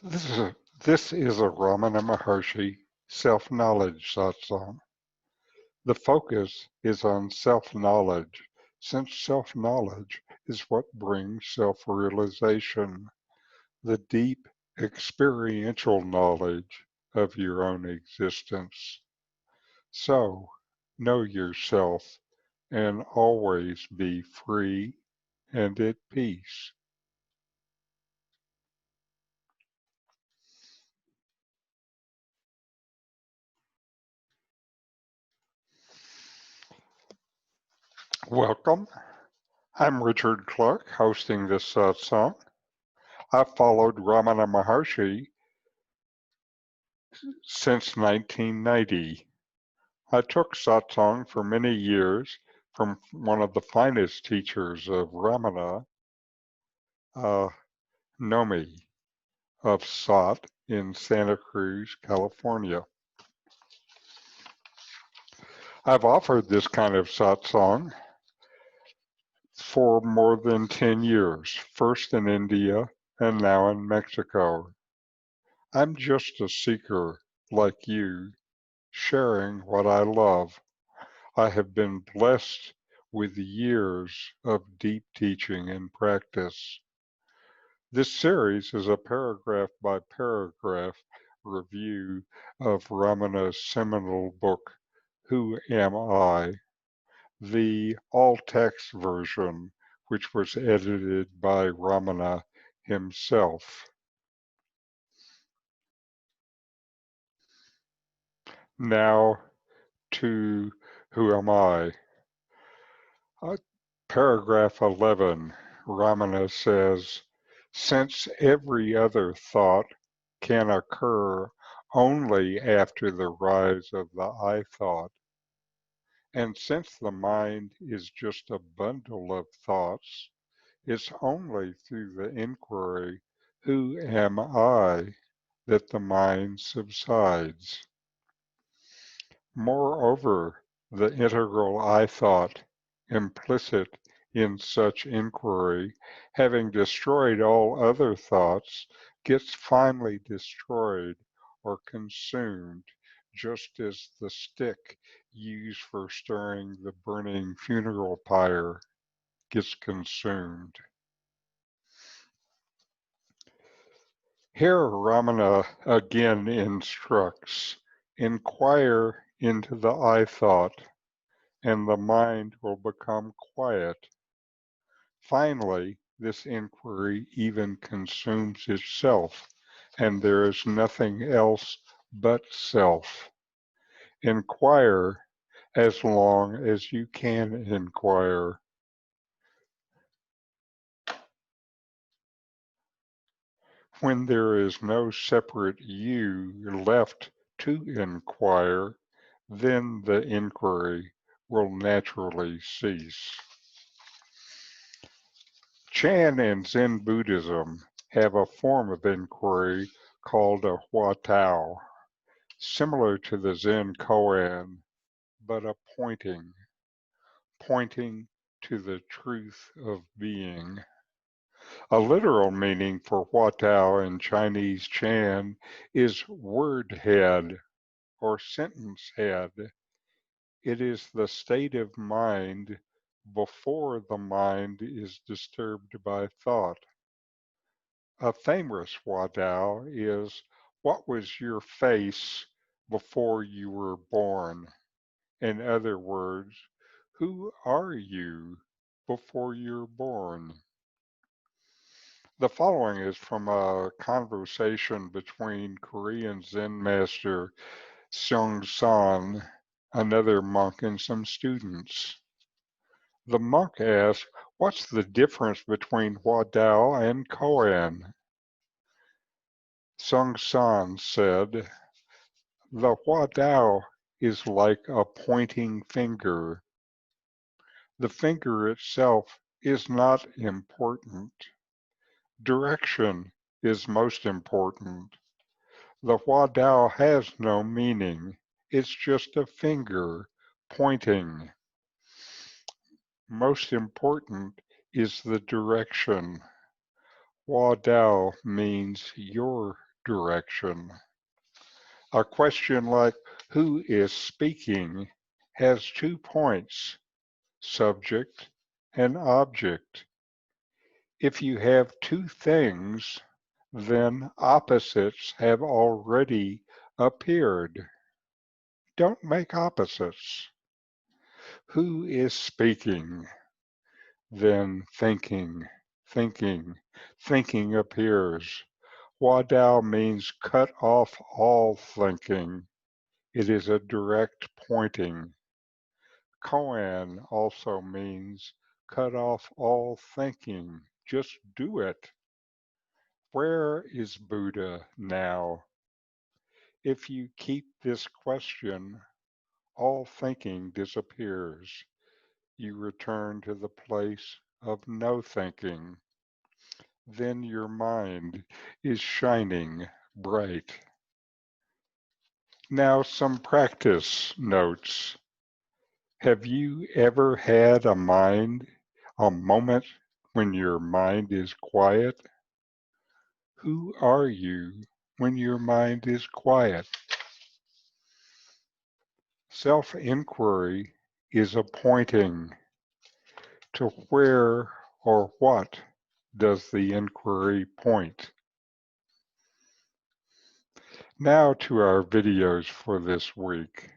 This is a Ramana Maharshi self-knowledge satsang. The focus is on self-knowledge, since self-knowledge is what brings self-realization, the deep experiential knowledge of your own existence. So, know yourself and always be free and at peace. Welcome. I'm Richard Clarke, hosting this satsang. I've followed Ramana Maharshi since 1990. I took satsang for many years from one of the finest teachers of Ramana, uh, Nome of Sat in Santa Cruz, California. I've offered this kind of satsang for more than 10 years, first in India and now in Mexico. I'm just a seeker like you, sharing what I love. I have been blessed with years of deep teaching and practice. This series is a paragraph by paragraph review of Ramana's seminal book, Who Am I? The all-text version, which was edited by Ramana himself. Now to Who Am I? Paragraph 11, Ramana says, since every other thought can occur only after the rise of the I thought, and since the mind is just a bundle of thoughts, it's only through the inquiry, who am I, that the mind subsides. Moreover, the integral I thought, implicit in such inquiry, having destroyed all other thoughts, gets finally destroyed or consumed, just as the stick used for stirring the burning funeral pyre gets consumed. Here Ramana again instructs, inquire into the I thought, and the mind will become quiet. Finally, this inquiry even consumes itself, and there is nothing else but self. Inquire as long as you can inquire. When there is no separate you left to inquire, then the inquiry will naturally cease. Chan and Zen Buddhism have a form of inquiry called a Hua Tao, similar to the Zen koan, but a pointing to the truth of being. A literal meaning for Hua Tao in Chinese Chan is word head or sentence head. It is the state of mind before the mind is disturbed by thought. A famous Hua Tao is, what was your face before you were born? In other words, who are you before you're born? The following is from a conversation between Korean Zen master Seong San, another monk, and some students. The monk asked, what's the difference between Hua Tao and koan? Seong San said, the Hua Tao is like a pointing finger. The finger itself is not important. Direction is most important. The Hua Tao has no meaning. It's just a finger pointing. Most important is the direction. Hua Tao means your direction. A question like, who is speaking, has 2 points, subject and object. If you have 2 things, then opposites have already appeared. Don't make opposites. Who is speaking? Then thinking appears. Wadao means cut off all thinking. It is a direct pointing. Koan also means cut off all thinking. Just do it. Where is Buddha now? If you keep this question, all thinking disappears. You return to the place of no thinking. Then your mind is shining bright. Now some practice notes. Have you ever had a moment when your mind is quiet? Who are you when your mind is quiet? Self-inquiry is a pointing. To where or what does the inquiry point? Now to our videos for this week.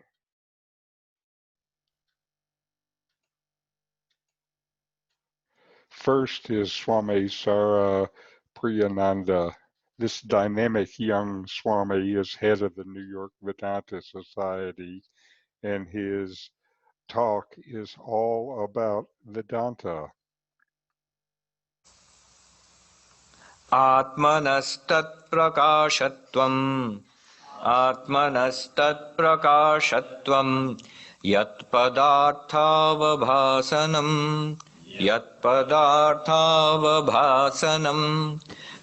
First is Swami Sarvapryananda. This dynamic young Swami is head of the New York Vedanta Society, and his talk is all about Vedanta. Atmanastat prakashatvam yat padarthavabhasanam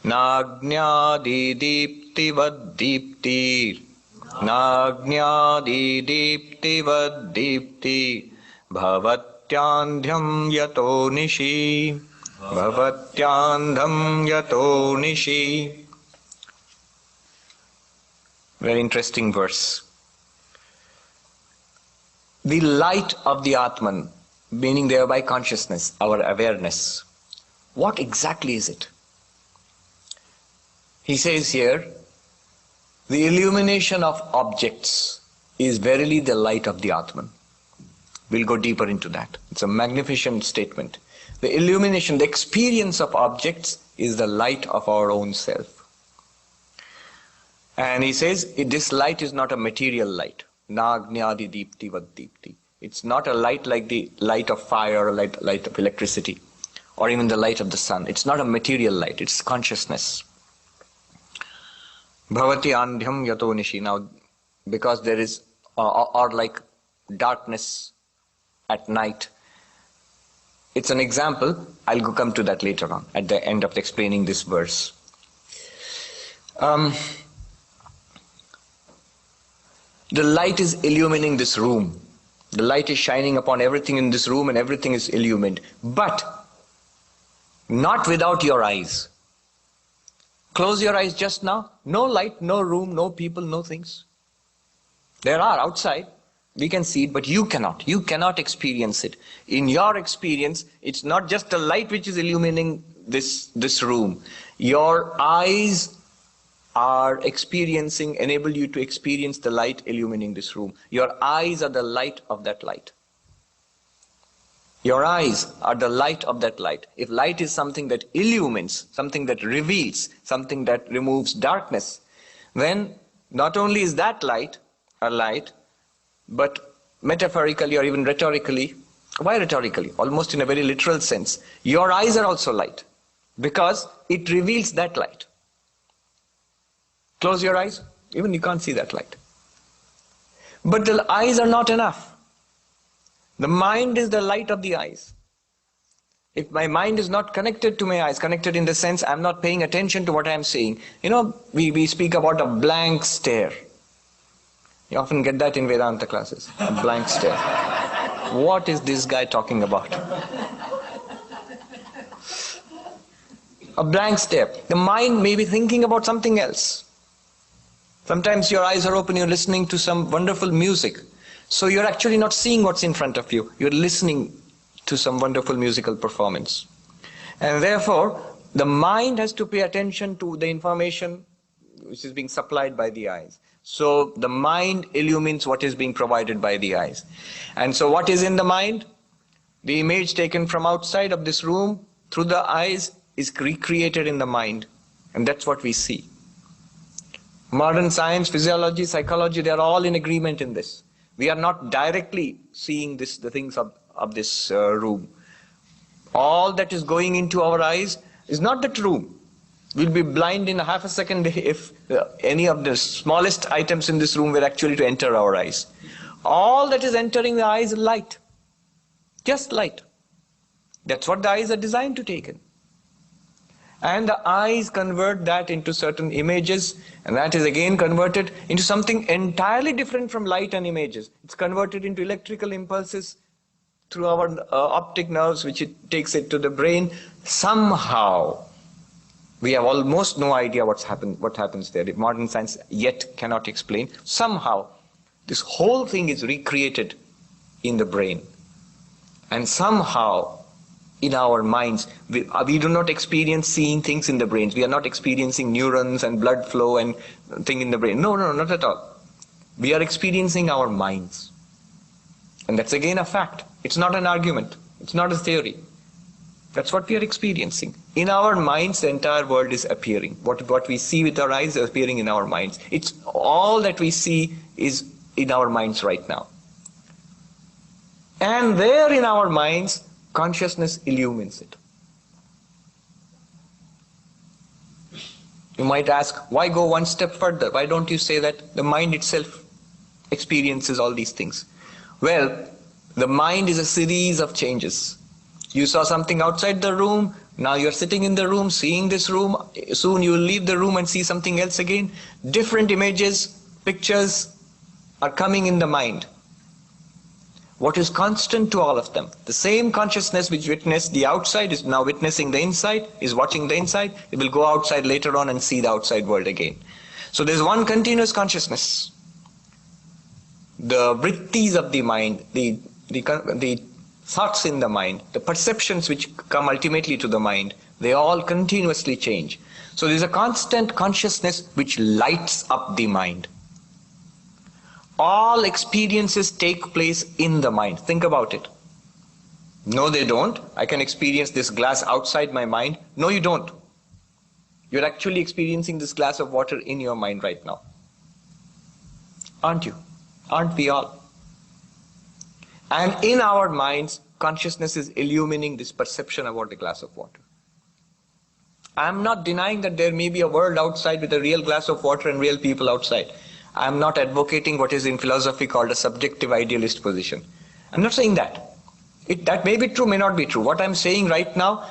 nagnadidiptivaddiptir bhavatyandhyam yato nishi. Bhavatyandham yato nishi. Very interesting verse. The light of the Atman, meaning thereby consciousness, our awareness. What exactly is it? He says here, the illumination of objects is verily the light of the Atman. We'll go deeper into that. It's a magnificent statement. The illumination, the experience of objects is the light of our own self. And he says, this light is not a material light. Nagnyadi deepti vad deepti. It's not a light like the light of fire or light of electricity or even the light of the sun. It's not a material light. It's consciousness. Bhavati andhyam yato nishi. Now, because there is, or like darkness at night, it's an example. I'll come to that later on at the end of explaining this verse. The light is illumining this room. The light is shining upon everything in this room and everything is illumined. But not without your eyes. Close your eyes just now. No light, no room, no people, no things. There are outside. We can see it, but you cannot. You cannot experience it. In your experience, it's not just the light which is illumining this room. Your eyes are enable you to experience the light illumining this room. Your eyes are the light of that light. Your eyes are the light of that light. If light is something that illumines, something that reveals, something that removes darkness, then not only is that light a light, but metaphorically or even rhetorically, why rhetorically? Almost in a very literal sense. Your eyes are also light because it reveals that light. Close your eyes, even you can't see that light. But the eyes are not enough. The mind is the light of the eyes. If my mind is not connected to my eyes, connected in the sense I'm not paying attention to what I'm saying. You know, we speak about a blank stare. You often get that in Vedanta classes, a blank stare. What is this guy talking about? A blank stare. The mind may be thinking about something else. Sometimes your eyes are open, you're listening to some wonderful music. So you're actually not seeing what's in front of you. You're listening to some wonderful musical performance. And therefore, the mind has to pay attention to the information which is being supplied by the eyes. So the mind illumines what is being provided by the eyes. And so what is in the mind? The image taken from outside of this room through the eyes is recreated in the mind. And that's what we see. Modern science, physiology, psychology, they are all in agreement in this. We are not directly seeing the things of this room. All that is going into our eyes is not that room. We'll be blind in a half a second if any of the smallest items in this room were actually to enter our eyes. All that is entering the eyes is light. Just light. That's what the eyes are designed to take in. And the eyes convert that into certain images, and that is again converted into something entirely different from light and images. It's converted into electrical impulses through our optic nerves, which it takes it to the brain. Somehow, we have almost no idea what happens there. Modern science yet cannot explain. Somehow, this whole thing is recreated in the brain. And somehow, in our minds, we do not experience seeing things in the brains. We are not experiencing neurons and blood flow and thing in the brain. No, not at all. We are experiencing our minds. And that's again a fact. It's not an argument. It's not a theory. That's what we are experiencing. In our minds, the entire world is appearing. What we see with our eyes is appearing in our minds. It's all that we see is in our minds right now. And there in our minds, consciousness illumines it. You might ask, why go one step further? Why don't you say that the mind itself experiences all these things? Well, the mind is a series of changes. You saw something outside the room, now you're sitting in the room, seeing this room, soon you'll leave the room and see something else again. Different images, pictures are coming in the mind. What is constant to all of them? The same consciousness which witnessed the outside is now witnessing the inside, is watching the inside. It will go outside later on and see the outside world again. So there's one continuous consciousness. The vrittis of the mind, the thoughts in the mind, the perceptions which come ultimately to the mind, they all continuously change. So there's a constant consciousness which lights up the mind. All experiences take place in the mind. Think about it. No, they don't. I can experience this glass outside my mind. No, you don't. You're actually experiencing this glass of water in your mind right now. Aren't you? Aren't we all? And in our minds, consciousness is illumining this perception about the glass of water. I'm not denying that there may be a world outside with a real glass of water and real people outside. I'm not advocating what is in philosophy called a subjective idealist position. I'm not saying that. That may be true, may not be true. What I'm saying right now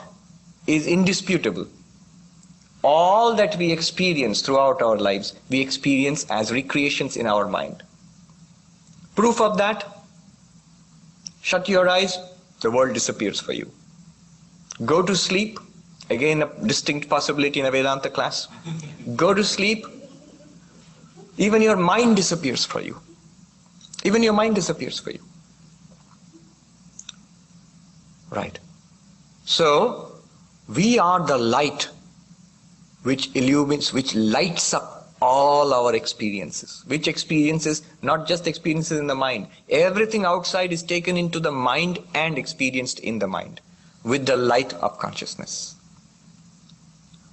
is indisputable. All that we experience throughout our lives, we experience as recreations in our mind. Proof of that? Shut your eyes, the world disappears for you. Go to sleep, again a distinct possibility in a Vedanta class. Go to sleep, even your mind disappears for you. Even your mind disappears for you. Right. So, we are the light which illumines, which lights up all our experiences. Which experiences? Not just experiences in the mind. Everything outside is taken into the mind and experienced in the mind with the light of consciousness.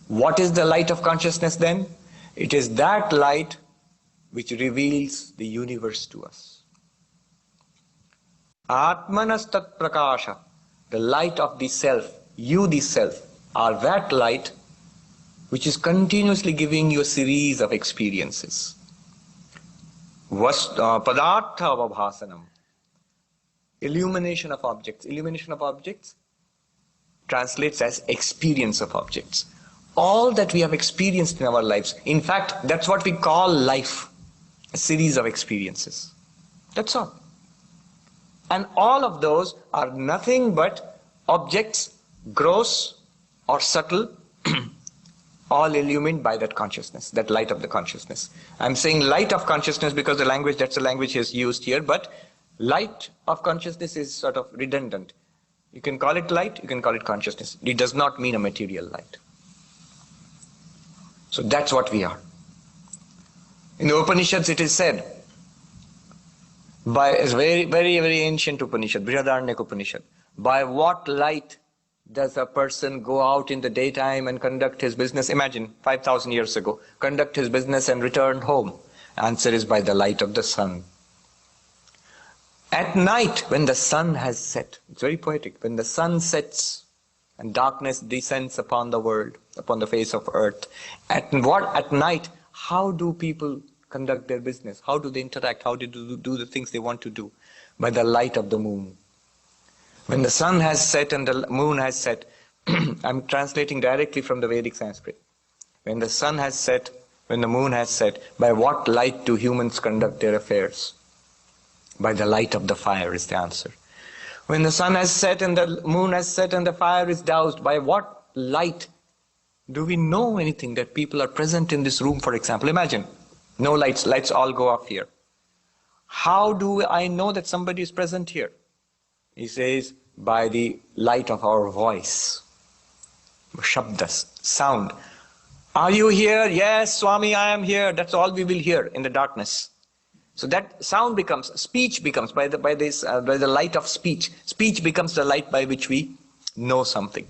What is the light of consciousness then? It is that light which reveals the universe to us. Atmanastat prakasha, the light of the self, you the self, are that light which is continuously giving you a series of experiences. Padartha avabhasanam, illumination of objects. Illumination of objects translates as experience of objects. All that we have experienced in our lives, in fact, that's what we call life. A series of experiences. That's all. And all of those are nothing but objects, gross or subtle, all illumined by that consciousness, that light of the consciousness. I'm saying light of consciousness because that's the language is used here, but light of consciousness is sort of redundant. You can call it light, you can call it consciousness. It does not mean a material light. So that's what we are. In the Upanishads it is said, by a very, very, very ancient Upanishad, Brihadaranyaka Upanishad, by what light does a person go out in the daytime and conduct his business? Imagine, 5,000 years ago, conduct his business and return home. Answer is by the light of the sun. At night, when the sun has set, it's very poetic, when the sun sets and darkness descends upon the world, upon the face of earth, at night, how do people conduct their business? How do they interact? How do they do the things they want to do? By the light of the moon. When the sun has set and the moon has set, I'm translating directly from the Vedic Sanskrit. When the sun has set, when the moon has set, by what light do humans conduct their affairs? By the light of the fire is the answer. When the sun has set and the moon has set and the fire is doused, by what light do we know anything that people are present in this room, for example? Imagine, no lights, lights all go off here. How do I know that somebody is present here? He says, by the light of our voice. Shabdas, sound. Are you here? Yes, Swami, I am here. That's all we will hear in the darkness. So that sound becomes, speech becomes, by the light of speech. Speech becomes the light by which we know something.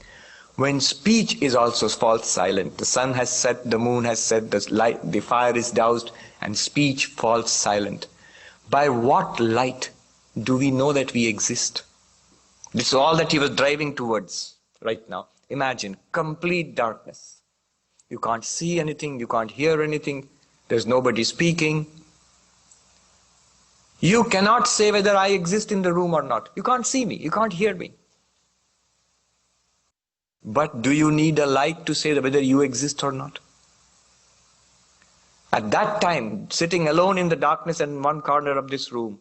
When speech is also falls silent, the sun has set, the moon has set, the fire is doused, and speech falls silent. By what light do we know that we exist? This is all that he was driving towards right now. Imagine complete darkness. You can't see anything, you can't hear anything, there's nobody speaking. You cannot say whether I exist in the room or not. You can't see me, you can't hear me. But do you need a light to say whether you exist or not? At that time, sitting alone in the darkness in one corner of this room,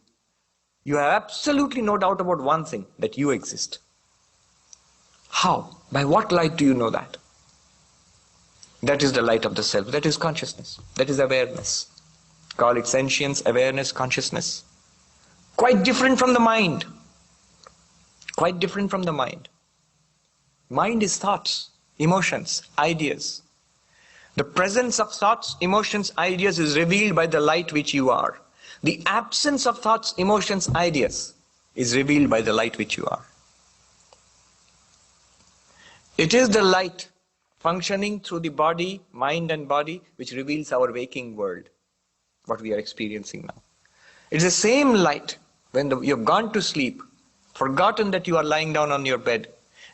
you have absolutely no doubt about one thing, that you exist. How? By what light do you know that? That is the light of the self. That is consciousness. That is awareness. Call it sentience, awareness, consciousness. Quite different from the mind. Quite different from the mind. Mind is thoughts, emotions, ideas. The presence of thoughts, emotions, ideas is revealed by the light which you are. The absence of thoughts, emotions, ideas is revealed by the light which you are. It is the light functioning through the body, mind and body, which reveals our waking world, what we are experiencing now. It's the same light when you've gone to sleep, forgotten that you are lying down on your bed.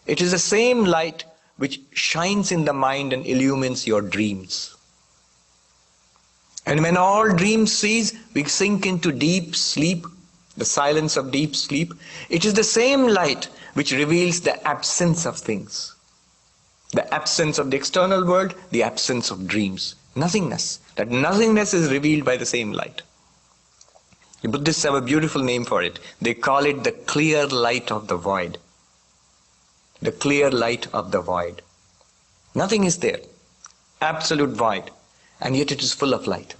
It is the same light which shines in the mind and illumines your dreams. And when all dreams cease, we sink into deep sleep, the silence of deep sleep. It is the same light which reveals the absence of things. The absence of the external world, the absence of dreams. Nothingness. That nothingness is revealed by the same light. The Buddhists have a beautiful name for it. They call it the clear light of the void. The clear light of the void. Nothing is there. Absolute void. And yet it is full of light.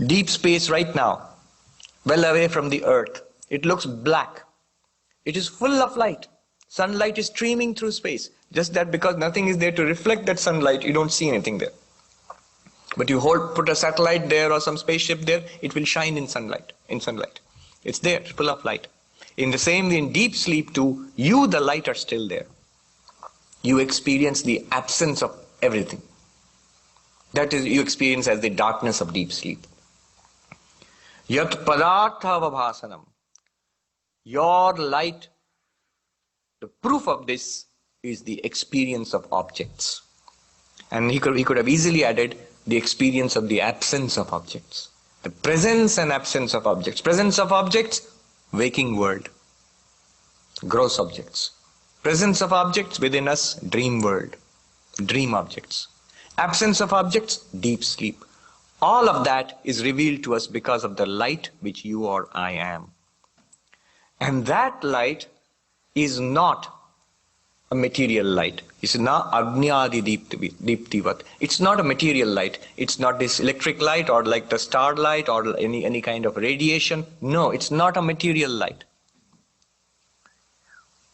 Deep space right now, well away from the earth, it looks black. It is full of light. Sunlight is streaming through space. Just that because nothing is there to reflect that sunlight, you don't see anything there. But you put a satellite there or some spaceship there, it will shine in sunlight. It's there, it's full of light. In the same way, in deep sleep too, you, the light, are still there. You experience the absence of everything. That is, you experience as the darkness of deep sleep. Yat padartha avabhasanam. Your light, the proof of this is the experience of objects. And he could have easily added the experience of the absence of objects. The presence and absence of objects. Presence of objects, waking world. Gross objects. Presence of objects within us, dream world. Dream objects. Absence of objects, deep sleep. All of that is revealed to us because of the light which you or I am. And that light is not a material light. He said, na agnyadi deeptivat. It's not a material light. It's not this electric light or like the starlight or any kind of radiation. No, it's not a material light.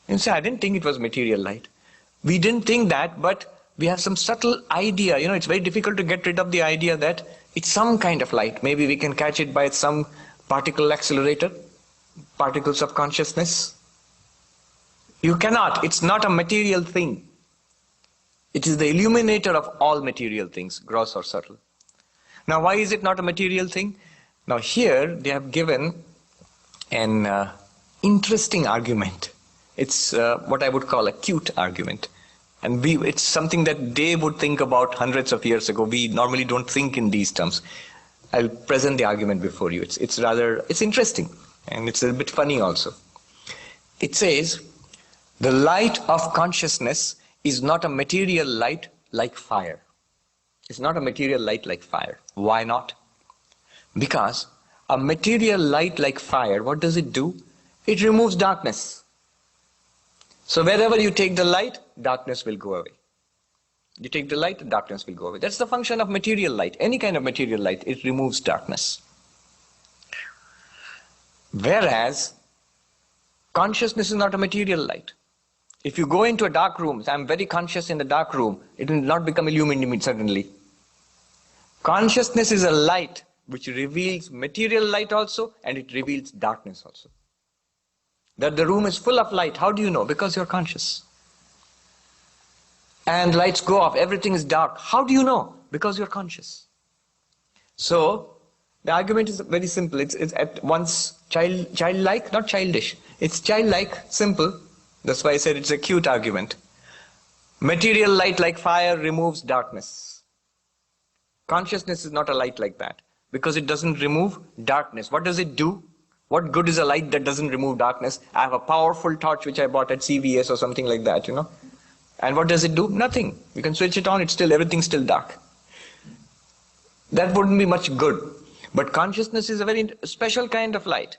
You say, I didn't think it was material light. We didn't think that, but we have some subtle idea. It's very difficult to get rid of the idea that it's some kind of light. Maybe we can catch it by some particle accelerator, particles of consciousness. You cannot. It's not a material thing. It is the illuminator of all material things, gross or subtle. Now, why is it not a material thing? Now, here they have given an interesting argument. It's what I would call a cute argument. And it's something that they would think about hundreds of years ago. We normally don't think in these terms. I'll present the argument before you. It's interesting. And it's a bit funny also. It says, the light of consciousness is not a material light like fire. It's not a material light like fire. Why not? Because a material light like fire, what does it do? It removes darkness. So wherever you take the light, darkness will go away. You take the light, darkness will go away. That's the function of material light. Any kind of material light, it removes darkness. Whereas, consciousness is not a material light. If you go into a dark room, I'm very conscious in the dark room, it will not become illuminated suddenly. Consciousness is a light which reveals material light also, and it reveals darkness also. That the room is full of light. How do you know? Because you're conscious. And lights go off, everything is dark. How do you know? Because you're conscious. So, the argument is very simple. It's at once childlike, not childish. It's childlike, simple. That's why I said it's a cute argument. Material light like fire removes darkness. Consciousness is not a light like that, because it doesn't remove darkness. What does it do? What good is a light that doesn't remove darkness? I have a powerful torch which I bought at CVS or something like that, And what does it do? Nothing. You can switch it on, everything's still dark. That wouldn't be much good. But consciousness is a very special kind of light.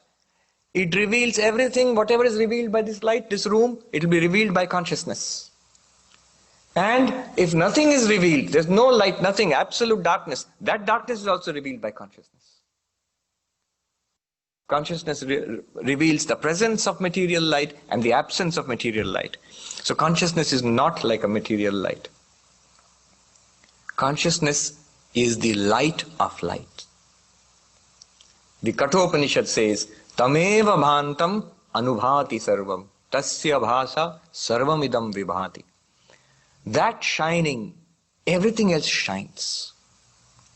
It reveals everything, whatever is revealed by this light, this room, it will be revealed by consciousness. And if nothing is revealed, there's no light, nothing, absolute darkness, that darkness is also revealed by consciousness. Consciousness reveals the presence of material light and the absence of material light. So consciousness is not like a material light. Consciousness is the light of light. The Kathopanishad says, Tameva bhantam anubhati sarvam, tasya bhasa sarvam idam vibhati. That shining, everything else shines.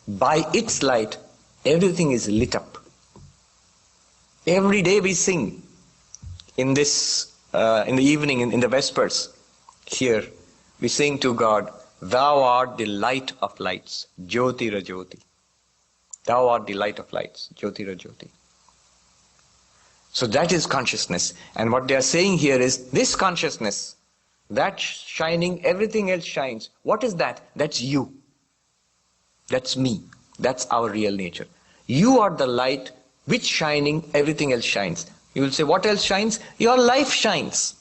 By its light, everything is lit up. Every day we sing in this, in the evening, in the Vespers, here, we sing to God, Thou art the light of lights, Jyotira Jyoti. Thou art the light of lights, Jyotira Jyoti. So that is consciousness. And what they are saying here is, this consciousness, that shining, everything else shines. What is that? That's you. That's me. That's our real nature. You are the light which shining, everything else shines. You will say, what else shines? Your life shines.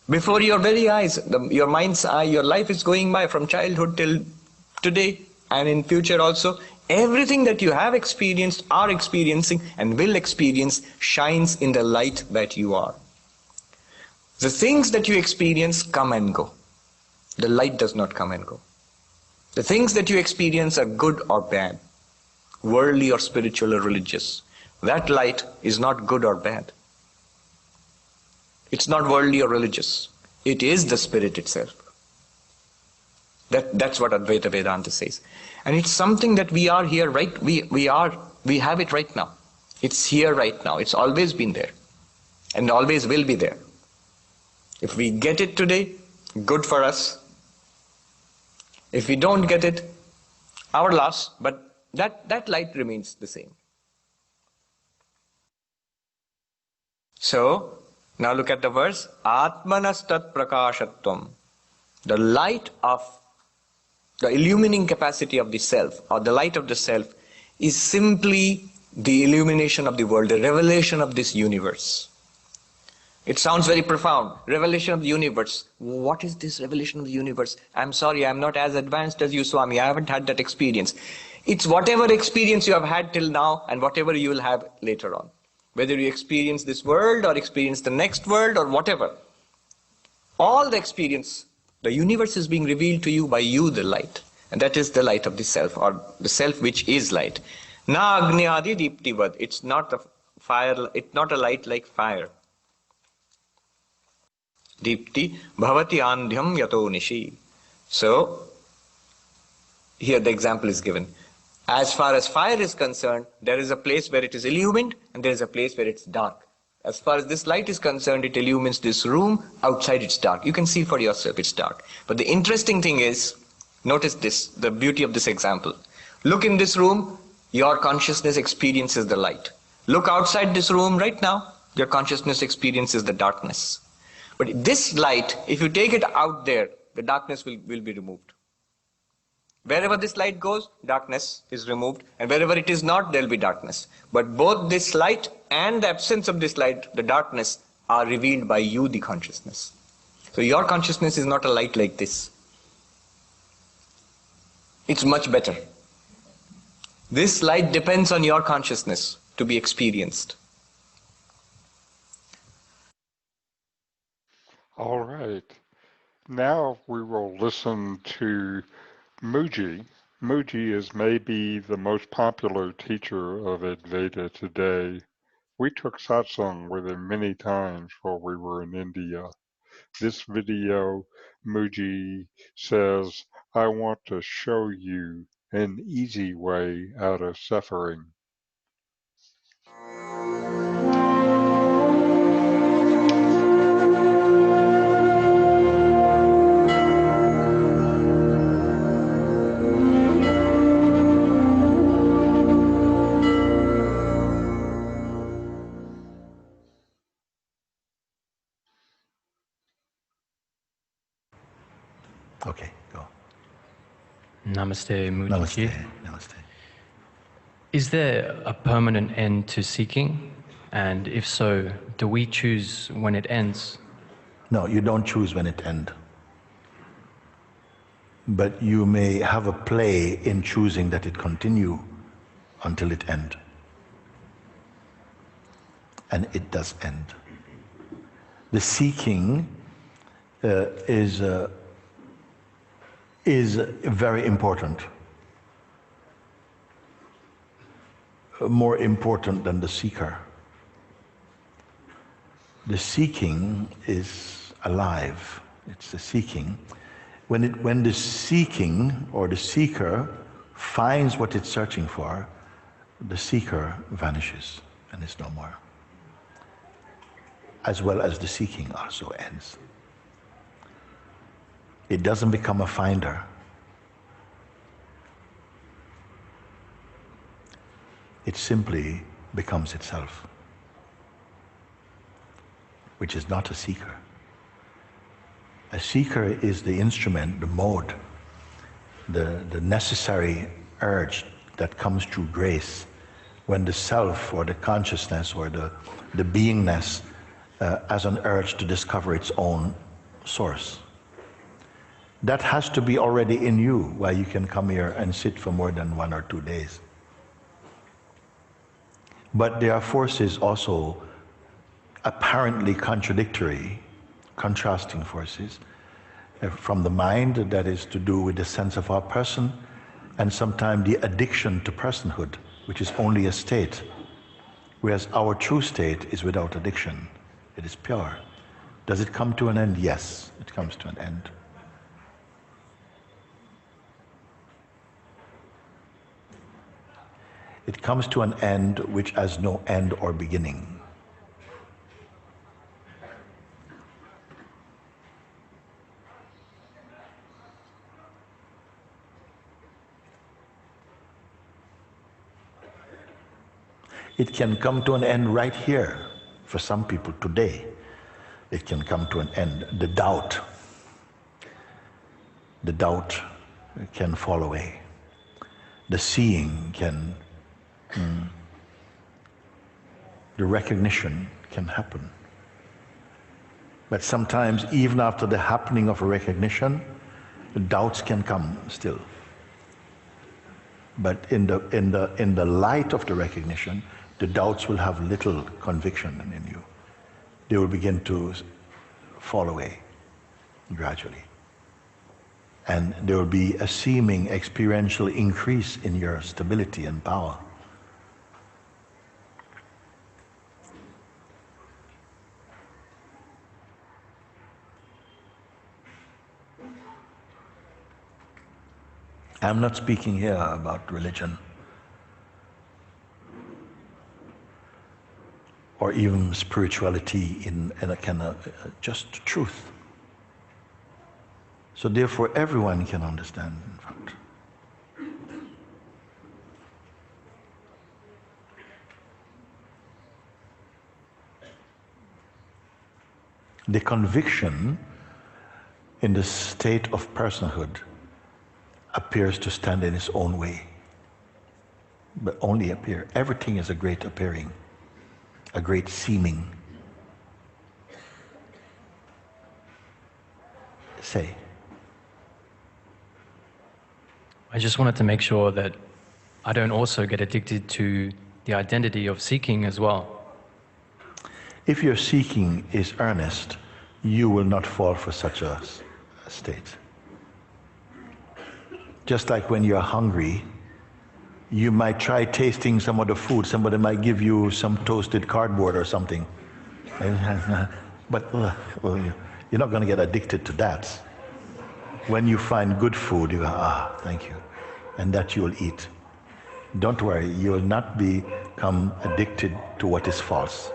Before your very eyes, your mind's eye, your life is going by from childhood till today and in future also. Everything that you have experienced, are experiencing and will experience shines in the light that you are. The things that you experience come and go. The light does not come and go. The things that you experience are good or bad, worldly or spiritual or religious. That light is not good or bad. It's not worldly or religious. It is the spirit itself. That's what Advaita Vedanta says. And it's something that we are here we have it right now. It's here right now. It's always been there. And always will be there. If we get it today, good for us. If we don't get it, our loss, but that light remains the same. So, now look at the verse. Atmanastat prakashatvam. The light of the illumining capacity of the self, or the light of the self, is simply the illumination of the world, the revelation of this universe. It sounds very profound. Revelation of the universe. What is this revelation of the universe? I'm sorry, I'm not as advanced as you, Swami. I haven't had that experience. It's whatever experience you have had till now and whatever you will have later on. Whether you experience this world or experience the next world or whatever. All the experience, the universe is being revealed to you by you, the light. And that is the light of the self, or the self which is light. Na agnyadi diptivad. It's not a fire, it's not a light like fire. Dipti bhavati andhyam yato nishi. So, here the example is given. As far as fire is concerned, there is a place where it is illumined and there is a place where it's dark. As far as this light is concerned, it illumines this room. Outside it's dark. You can see for yourself it's dark. But the interesting thing is, notice this, the beauty of this example. Look in this room, your consciousness experiences the light. Look outside this room right now, your consciousness experiences the darkness. But this light, if you take it out there, the darkness will be removed. Wherever this light goes, darkness is removed, and wherever it is not, there will be darkness. But both this light and the absence of this light, the darkness, are revealed by you, the consciousness. So your consciousness is not a light like this. It's much better. This light depends on your consciousness to be experienced. All right. Now we will listen to Mooji. Mooji is maybe the most popular teacher of Advaita today. We took satsang with him many times while we were in India. This video, Mooji says, I want to show you an easy way out of suffering. Okay, go. Namaste, Mooji. Namaste. Namaste. Is there a permanent end to seeking? And if so, do we choose when it ends? No, you don't choose when it ends. But you may have a play in choosing that it continue until it end. And it does end. The seeking is very important. More important than the seeker. The seeking is alive. It's the seeking. When the seeking or the seeker finds what it's searching for, the seeker vanishes and is no more. As well as the seeking also ends. It doesn't become a finder. It simply becomes itself, which is not a seeker. A seeker is the instrument, the mode, the necessary urge that comes through grace when the self or the consciousness or the beingness has an urge to discover its own source. That has to be already in you, why you can come here and sit for more than 1 or 2 days. But there are forces also apparently contradictory, contrasting forces from the mind that is to do with the sense of our person, and sometimes the addiction to personhood, which is only a state, whereas our true state is without addiction. It is pure. Does it come to an end? Yes, it comes to an end. It comes to an end which has no end or beginning. It can come to an end right here. For some people today, it can come to an end. The doubt can fall away. The seeing can, the recognition can happen. But sometimes, even after the happening of a recognition, doubts can come still. But in the light of the recognition, the doubts will have little conviction in you. They will begin to fall away gradually. And there will be a seeming experiential increase in your stability and power. I'm not speaking here about religion or even spirituality in a kind of just truth. So therefore everyone can understand, in fact. The conviction in the state of personhood appears to stand in its own way, but only appear. Everything is a great appearing, a great seeming. Say. I just wanted to make sure that I don't also get addicted to the identity of seeking as well. If your seeking is earnest, you will not fall for such a state. Just like when you're hungry, you might try tasting some of the food. Somebody might give you some toasted cardboard or something. But you're not going to get addicted to that. When you find good food, you go, thank you. And that you will eat. Don't worry, you will not become addicted to what is false.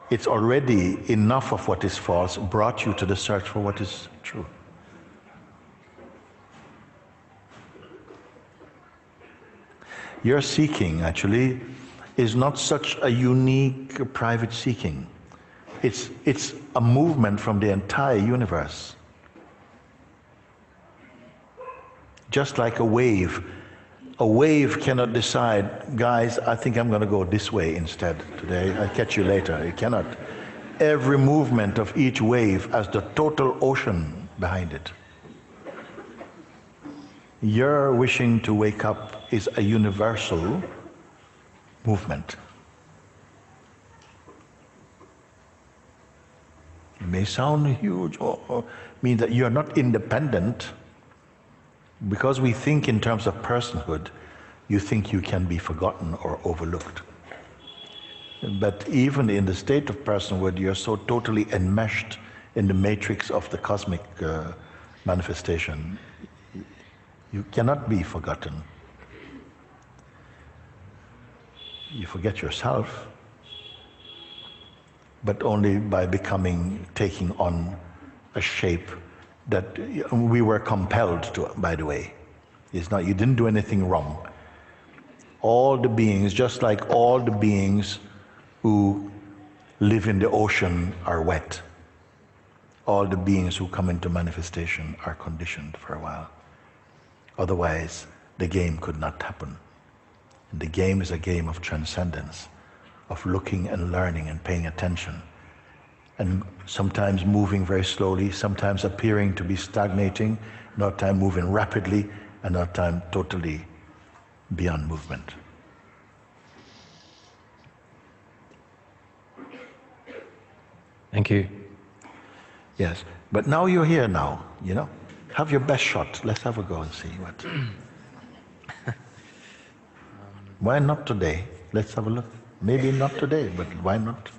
It's already enough of what is false brought you to the search for what is true. Your seeking, actually, is not such a unique private seeking. It's a movement from the entire universe. Just like a wave. A wave cannot decide, guys, I think I'm going to go this way instead today. I'll catch you later. It cannot. Every movement of each wave has the total ocean behind it. Your wishing to wake up is a universal movement. It may sound huge or mean that you're not independent. Because we think in terms of personhood, you think you can be forgotten or overlooked. But even in the state of personhood, you're so totally enmeshed in the matrix of the cosmic manifestation. You cannot be forgotten. You forget yourself, but only by taking on a shape that we were compelled to, by the way. It's not, you didn't do anything wrong. All the beings, just like all the beings who live in the ocean are wet. All the beings who come into manifestation are conditioned for a while. Otherwise, the game could not happen. And the game is a game of transcendence, of looking and learning and paying attention. And sometimes moving very slowly, sometimes appearing to be stagnating, another time moving rapidly, another time totally beyond movement. Thank you. Yes, but now you're here now, you know. Have your best shot. Let's have a go and see what. Why not today? Let's have a look. Maybe not today, but why not?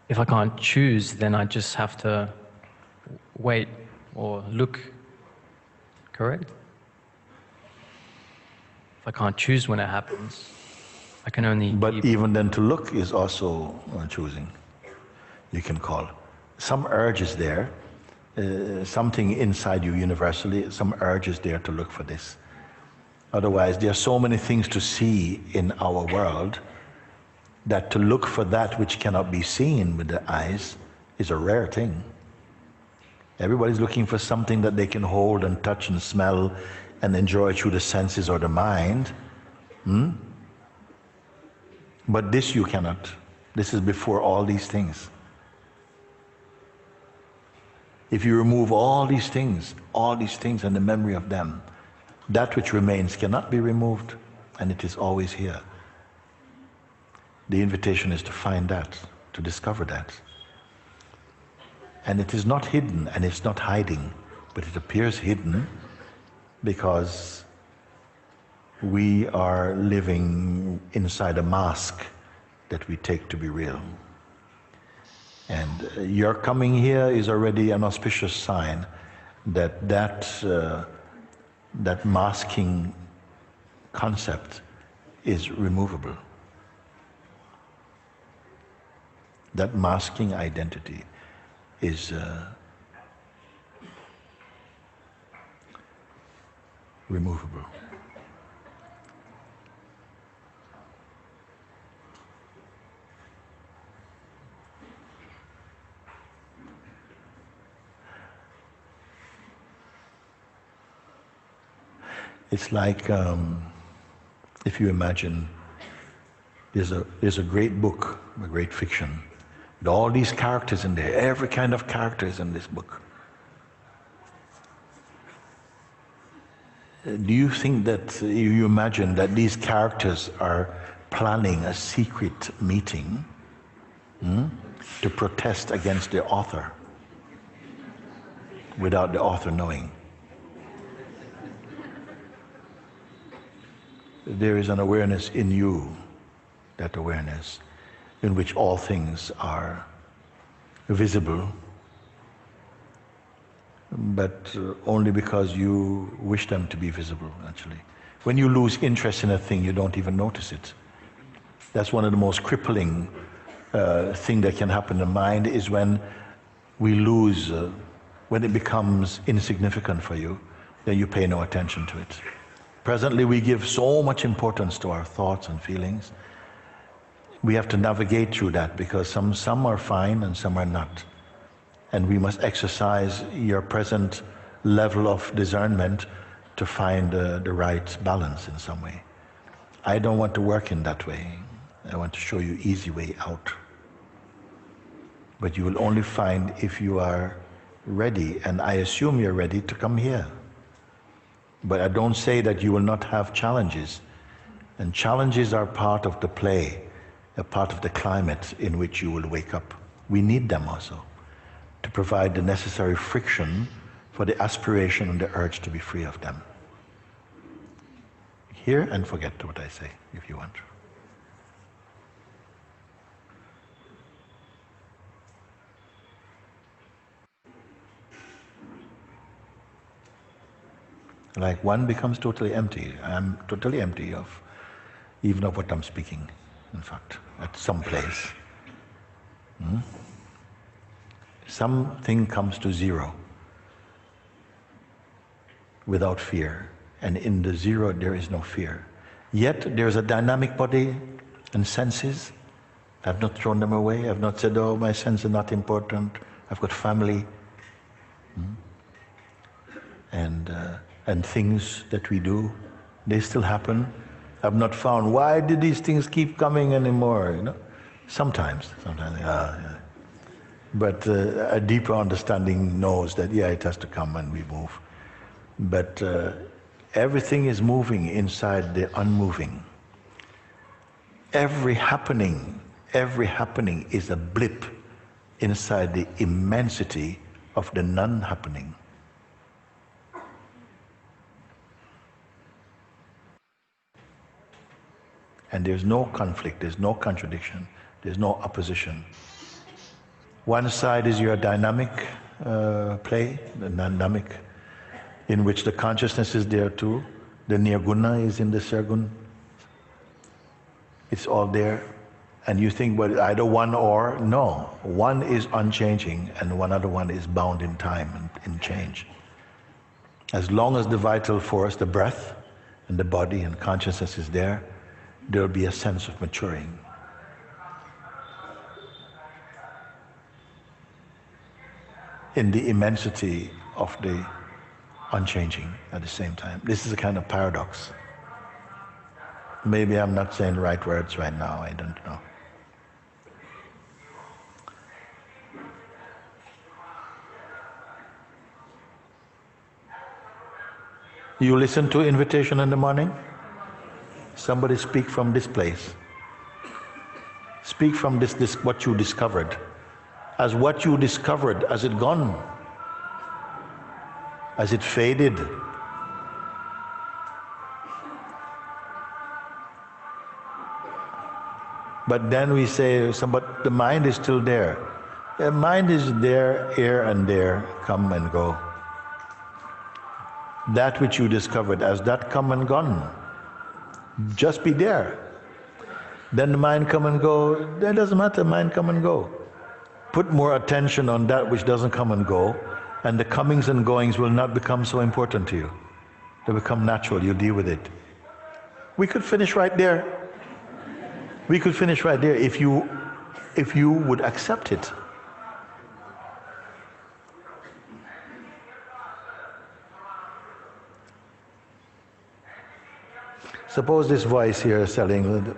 If I can't choose, then I just have to wait or look, correct? If I can't choose when it happens, I can only But even then to look is also choosing, you can call. Some urge is there, something inside you universally, some urge is there to look for this. Otherwise, there are so many things to see in our world that to look for that which cannot be seen with the eyes is a rare thing. Everybody's looking for something that they can hold and touch and smell and enjoy through the senses or the mind. But this you cannot. This is before all these things. If you remove all these things and the memory of them, that which remains cannot be removed, and it is always here. The invitation is to find that, to discover that. And it is not hidden and it's not hiding, but it appears hidden because we are living inside a mask that we take to be real. And your coming here is already an auspicious sign that that masking concept is removable. That masking identity is removable. It's like if you imagine there's a great book, a great fiction, with all these characters in there, every kind of character is in this book. Do you think that, you imagine that these characters are planning a secret meeting to protest against the author without the author knowing? There is an awareness in you, that awareness, in which all things are visible, but only because you wish them to be visible, actually. When you lose interest in a thing, you don't even notice it. That's one of the most crippling thing that can happen in the mind, is when we lose, when it becomes insignificant for you, then you pay no attention to it. Presently, we give so much importance to our thoughts and feelings. We have to navigate through that because some are fine and some are not. And we must exercise your present level of discernment to find the right balance in some way. I don't want to work in that way. I want to show you easy way out. But you will only find if you are ready, and I assume you're ready to come here. But I don't say that you will not have challenges. And challenges are part of the play, a part of the climate in which you will wake up. We need them also to provide the necessary friction for the aspiration and the urge to be free of them. Hear and forget what I say, if you want. Like one becomes totally empty. I'm totally empty of even of what I'm speaking, in fact, at some place. Something comes to zero without fear, and in the zero there is no fear. Yet there's a dynamic body and senses. I've not thrown them away. I've not said, oh, my senses are not important. I've got family. And things that we do, they still happen. I've not found, why did these things keep coming anymore? You know, sometimes, yeah. But a deeper understanding knows that, yeah, it has to come and we move. But everything is moving inside the unmoving. Every happening is a blip inside the immensity of the non-happening. And there's no conflict, there's no contradiction, there's no opposition. One side is your dynamic play, the dynamic, in which the consciousness is there too. The nirguna is in the sargun. It's all there. And you think, well, either one or, no. One is unchanging and one other one is bound in time and in change. As long as the vital force, the breath and the body and consciousness is there, there'll be a sense of maturing. In the immensity of the unchanging at the same time. This is a kind of paradox. Maybe I'm not saying the right words right now, I don't know. You listen to invitation in the morning? Somebody speak from this place. Speak from this what you discovered. As what you discovered, has it gone? Has it faded? But then we say, but the mind is still there. The mind is there, here and there, come and go. That which you discovered, has that come and gone? Just be there. Then the mind come and go, that doesn't matter, mind come and go. Put more attention on that which doesn't come and go, and the comings and goings will not become so important to you. They become natural, you deal with it. We could finish right there. We could finish right there if you would accept it. Suppose this voice here selling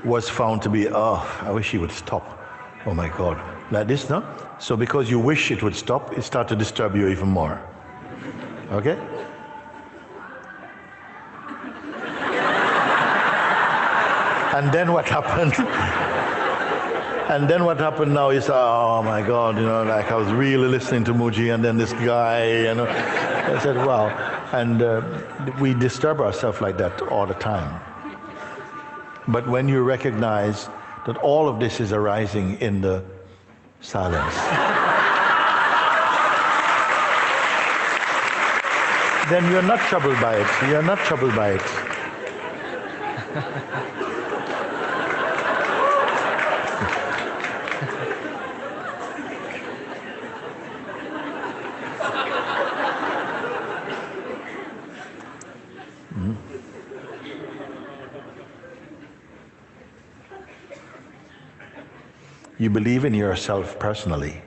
was found to be, oh, I wish he would stop. Oh my God. Like this, no? So because you wish it would stop, it starts to disturb you even more. Okay? And then what happened? And then what happened now is, oh my God, like I was really listening to Mooji, and then this guy, I said, wow. And we disturb ourselves like that all the time. But when you recognize that all of this is arising in the silence, then you're not troubled by it. You're not troubled by it. You believe in yourself personally.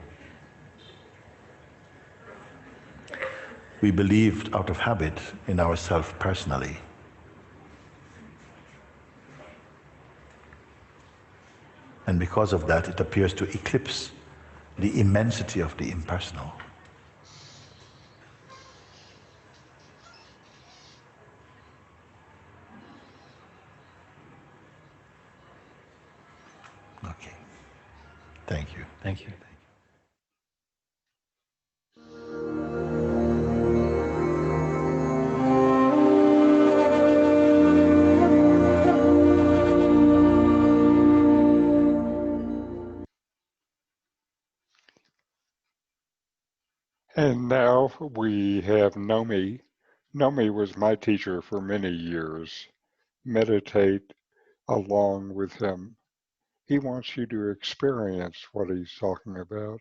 We believed out of habit in ourselves personally. And because of that, it appears to eclipse the immensity of the impersonal. Okay. Thank you. Thank you. And now we have Nome. Nome was my teacher for many years. Meditate along with him. He wants you to experience what he's talking about.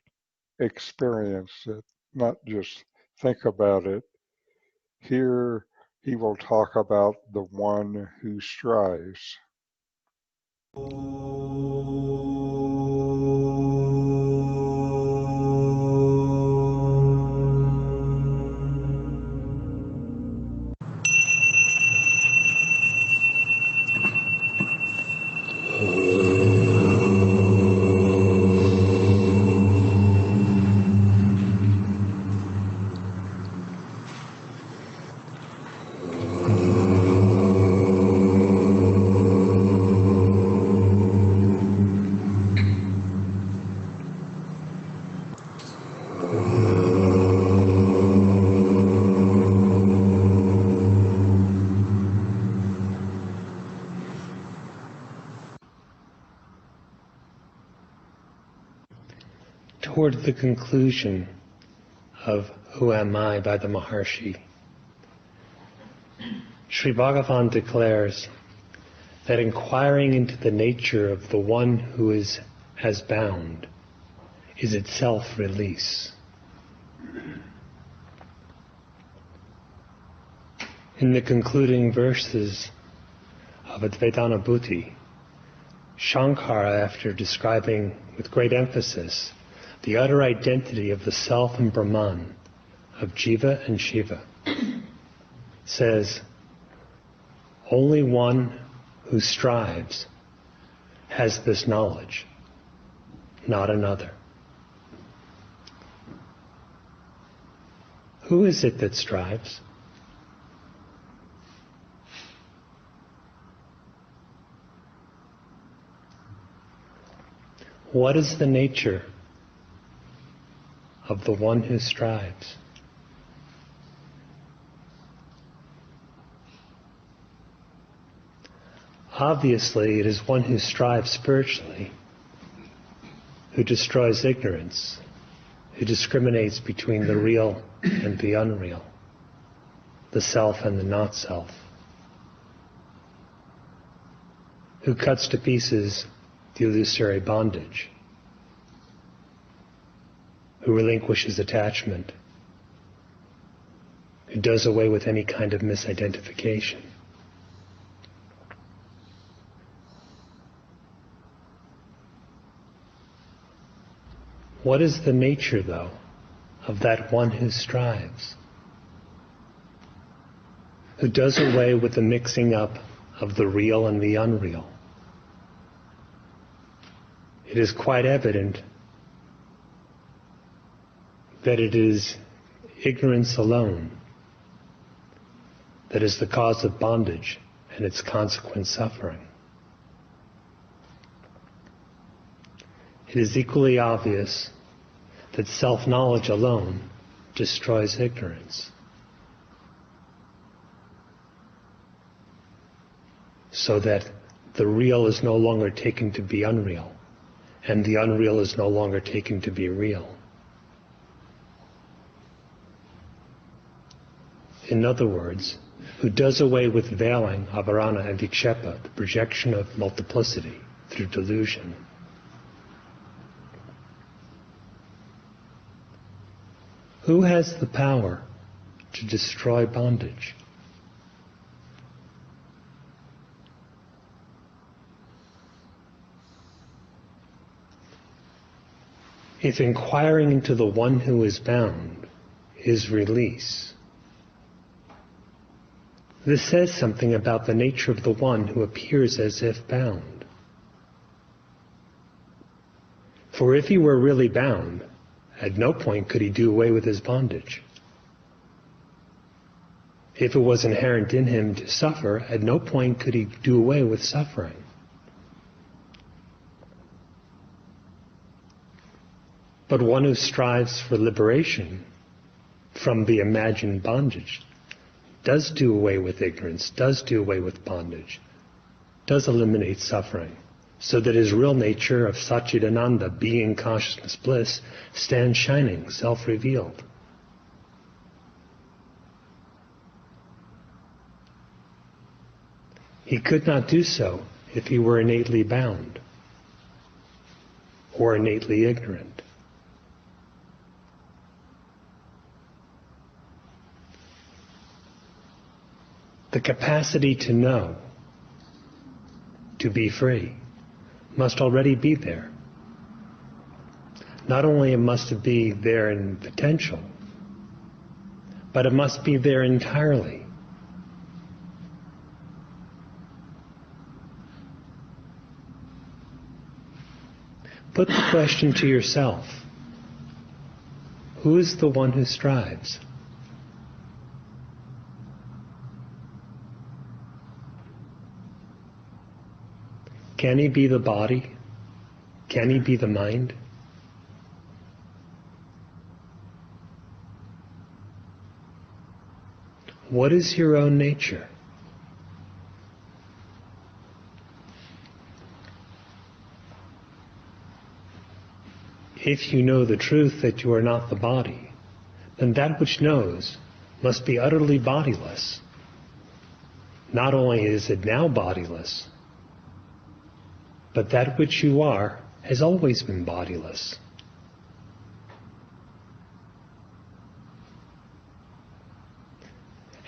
Experience it, not just think about it. Here he will talk about the one who strives. Toward the conclusion of Who Am I by the Maharshi, Sri Bhagavan declares that inquiring into the nature of the one who is as bound is itself release. In the concluding verses of Advaita Bhuti, Shankara, after describing with great emphasis the utter identity of the Self and Brahman, of Jiva and Shiva, says, Only one who strives has this knowledge, not another. Who is it that strives? What is the nature of the one who strives? Obviously, it is one who strives spiritually, who destroys ignorance, who discriminates between the real and the unreal, the self and the not-self, who cuts to pieces the illusory bondage, who relinquishes attachment, who does away with any kind of misidentification. What is the nature, though, of that one who strives, who does away with the mixing up of the real and the unreal? It is quite evident that it is ignorance alone that is the cause of bondage and its consequent suffering. It is equally obvious that self-knowledge alone destroys ignorance. So that the real is no longer taken to be unreal, and the unreal is no longer taken to be real. In other words, who does away with veiling, avarana and vikshepa, the projection of multiplicity through delusion. Who has the power to destroy bondage? If inquiring into the one who is bound is release, this says something about the nature of the one who appears as if bound. For if he were really bound, at no point could he do away with his bondage. If it was inherent in him to suffer, at no point could he do away with suffering. But one who strives for liberation from the imagined bondage does do away with ignorance, does do away with bondage, does eliminate suffering, so that his real nature of Satchidananda, being consciousness bliss, stands shining, self-revealed. He could not do so if he were innately bound or innately ignorant. The capacity to know, to be free, must already be there. Not only must it be there in potential, but it must be there entirely. Put the question to yourself: who is the one who strives? Can he be the body? Can he be the mind? What is your own nature? If you know the truth that you are not the body, then that which knows must be utterly bodiless. Not only is it now bodiless, but that which you are has always been bodiless.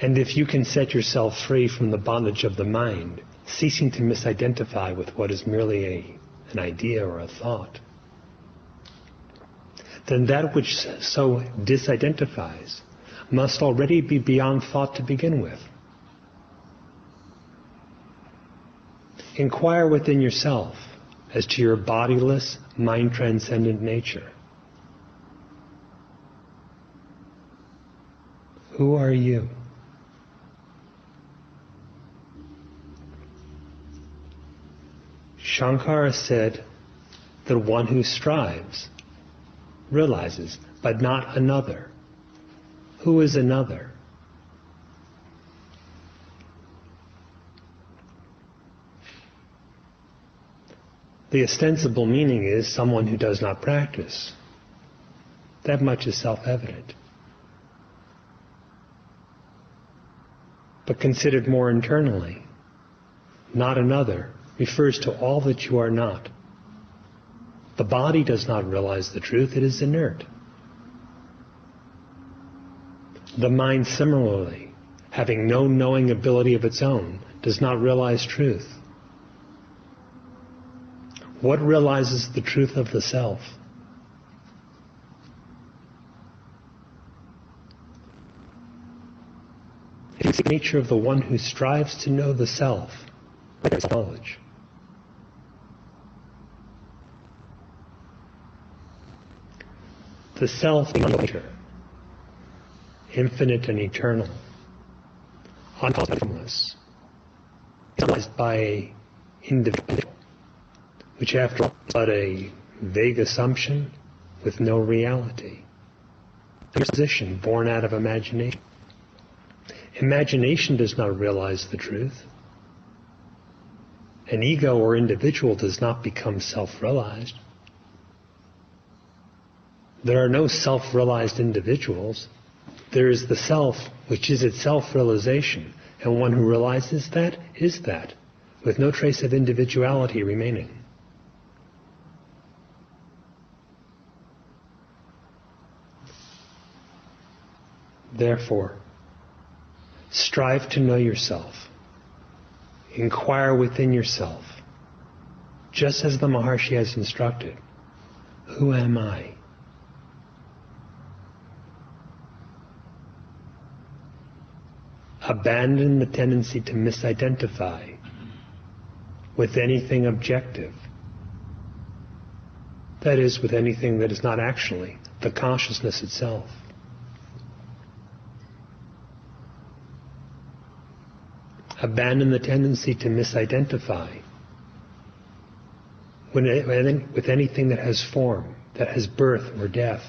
And if you can set yourself free from the bondage of the mind, ceasing to misidentify with what is merely an idea or a thought, then that which so disidentifies must already be beyond thought to begin with. Inquire within yourself as to your bodiless, mind-transcendent nature. Who are you? Shankara said that one who strives realizes, but not another. Who is another? The ostensible meaning is someone who does not practice. That much is self-evident. But considered more internally, not another refers to all that you are not. The body does not realize the truth, it is inert. The mind similarly, having no knowing ability of its own, does not realize truth. What realizes the truth of the self? It is the nature of the one who strives to know the self, that is knowledge. The self is nature, infinite and eternal, uncauseless, is realized by an individual, which after all is but a vague assumption with no reality, a position born out of imagination. Imagination does not realize the truth. An ego or individual does not become self-realized. There are no self-realized individuals. There is the self, which is itself realization, and one who realizes that is that, with no trace of individuality remaining. Therefore, strive to know yourself. Inquire within yourself, just as the Maharshi has instructed. Who am I? Abandon the tendency to misidentify with anything objective. That is, with anything that is not actually the consciousness itself. Abandon the tendency to misidentify with anything that has form, that has birth or death.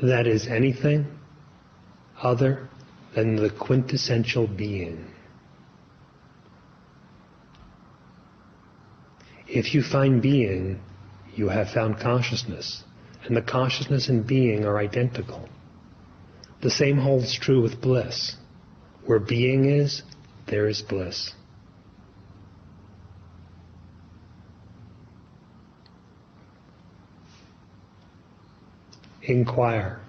That is anything other than the quintessential being. If you find being, you have found consciousness, and the consciousness and being are identical. The same holds true with bliss. Where being is, there is bliss. Inquire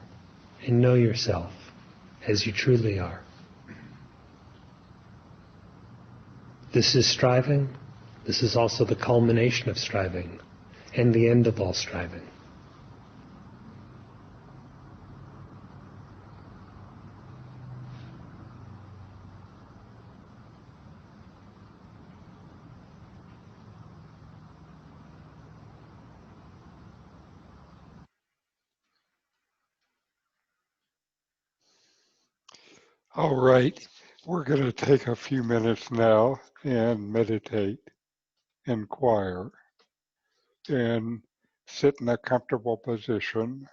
and know yourself as you truly are. This is striving. This is also the culmination of striving and the end of all striving. All right, we're going to take a few minutes now and meditate, inquire, and sit in a comfortable position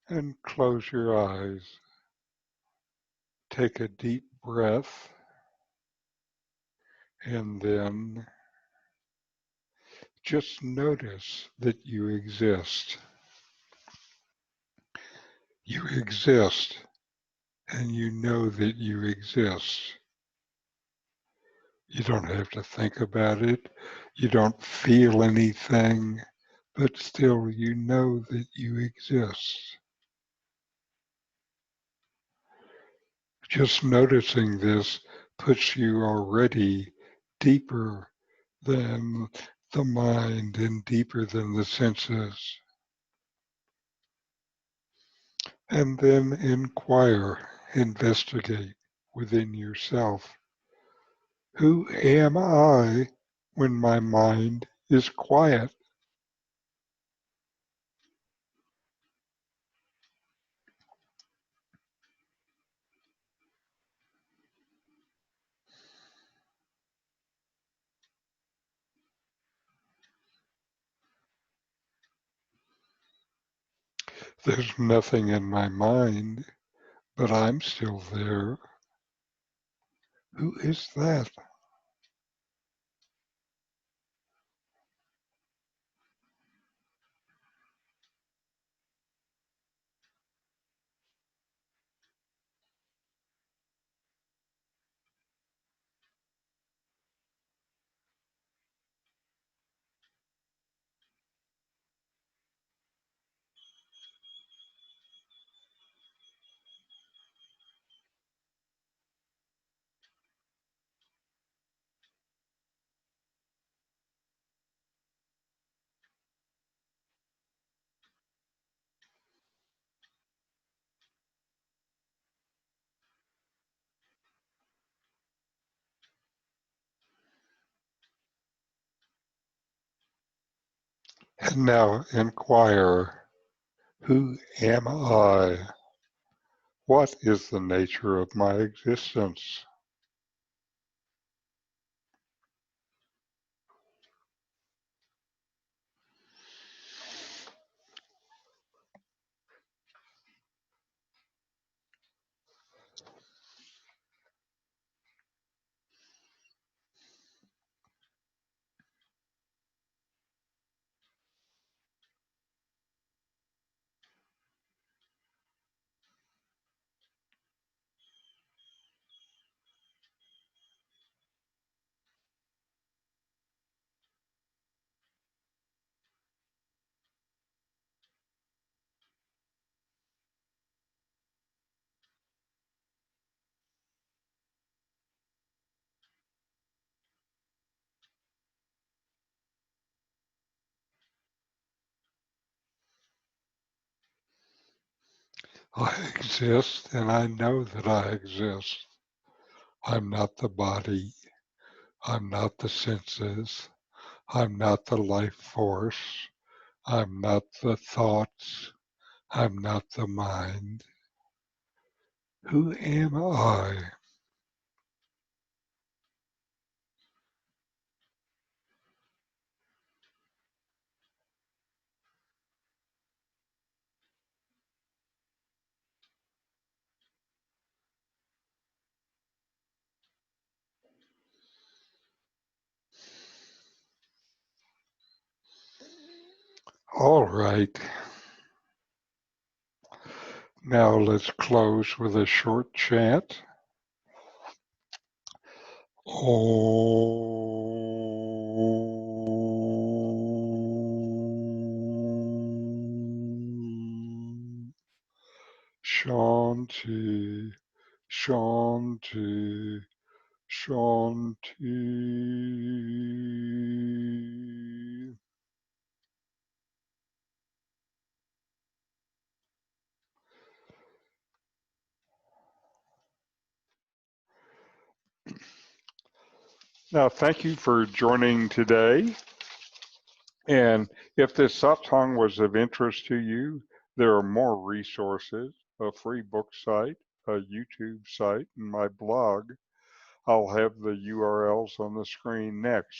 and close your eyes. Take a deep breath and then just notice that you exist. You exist, and you know that you exist. You don't have to think about it. You don't feel anything, but still you know that you exist. Just noticing this puts you already deeper than the mind and deeper than the senses. And then inquire, investigate within yourself. Who am I when my mind is quiet? There's nothing in my mind, but I'm still there. Who is that? And now inquire, who am I? What is the nature of my existence? I exist and I know that I exist. I'm not the body. I'm not the senses. I'm not the life force. I'm not the thoughts. I'm not the mind. Who am I? All right. Now let's close with a short chant. Om Shanti, Shanti, Shanti. Now, thank you for joining today. And if this satsang was of interest to you, there are more resources, a free book site, a YouTube site, and my blog. I'll have the URLs on the screen next.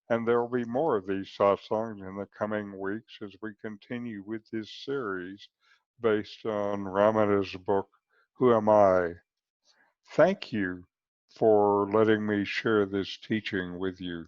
And there will be more of these satsangs in the coming weeks as we continue with this series based on Ramana's book, Who Am I? Thank you for letting me share this teaching with you.